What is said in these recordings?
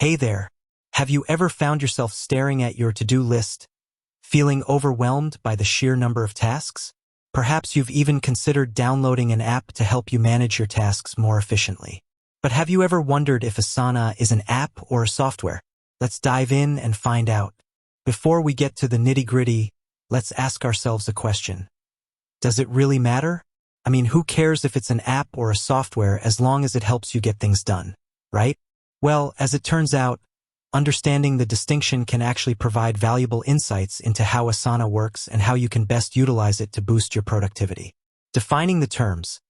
Hey there. Have you ever found yourself staring at your to-do list, feeling overwhelmed by the sheer number of tasks? Perhaps you've even considered downloading an app to help you manage your tasks more efficiently. But have you ever wondered if Asana is an app or a software? Let's dive in and find out. Before we get to the nitty-gritty, let's ask ourselves a question. Does it really matter? I mean, who cares if it's an app or a software as long as it helps you get things done, right? Well, as it turns out, understanding the distinction can actually provide valuable insights into how Asana works and how you can best utilize it to boost your productivity. Defining the terms.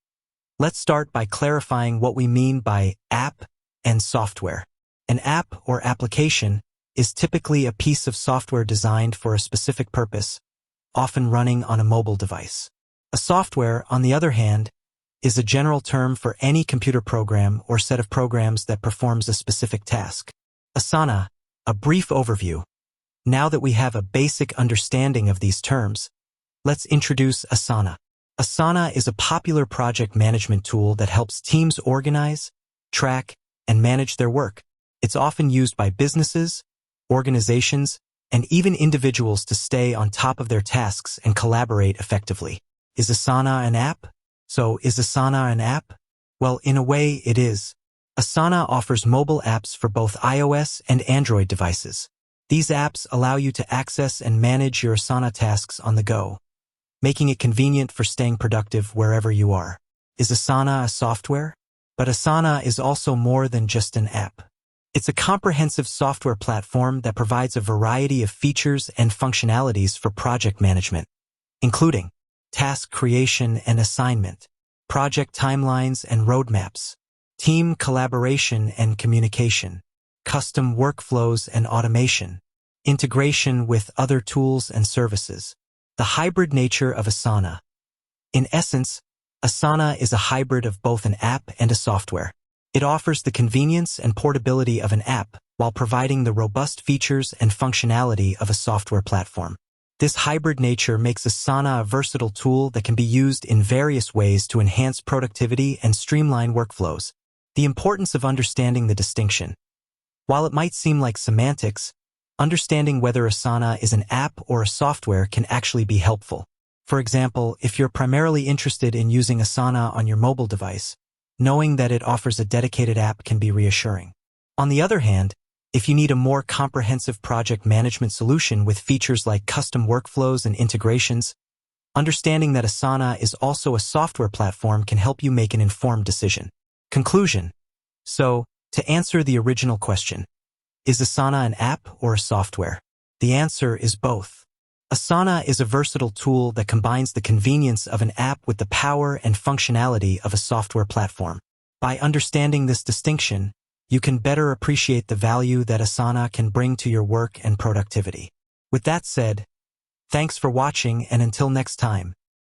Let's start by clarifying what we mean by app and software. An app or application is typically a piece of software designed for a specific purpose, often running on a mobile device. A software, on the other hand, is a general term for any computer program or set of programs that performs a specific task. Asana, a brief overview. Now that we have a basic understanding of these terms, let's introduce Asana. Asana is a popular project management tool that helps teams organize, track, and manage their work. It's often used by businesses, organizations, and even individuals to stay on top of their tasks and collaborate effectively. Is Asana an app? So, is Asana an app? Well, in a way, it is. Asana offers mobile apps for both iOS and Android devices. These apps allow you to access and manage your Asana tasks on the go, making it convenient for staying productive wherever you are. Is Asana a software? But Asana is also more than just an app. It's a comprehensive software platform that provides a variety of features and functionalities for project management, including task creation and assignment, project timelines and roadmaps, team collaboration and communication, custom workflows and automation, integration with other tools and services. The hybrid nature of Asana. In essence, Asana is a hybrid of both an app and a software. It offers the convenience and portability of an app while providing the robust features and functionality of a software platform. This hybrid nature makes Asana a versatile tool that can be used in various ways to enhance productivity and streamline workflows. The importance of understanding the distinction. While it might seem like semantics, understanding whether Asana is an app or a software can actually be helpful. For example, if you're primarily interested in using Asana on your mobile device, knowing that it offers a dedicated app can be reassuring. On the other hand, if you need a more comprehensive project management solution with features like custom workflows and integrations, understanding that Asana is also a software platform can help you make an informed decision. Conclusion. So, to answer the original question, is Asana an app or a software? The answer is both. Asana is a versatile tool that combines the convenience of an app with the power and functionality of a software platform. By understanding this distinction, you can better appreciate the value that Asana can bring to your work and productivity. With that said, thanks for watching, and until next time.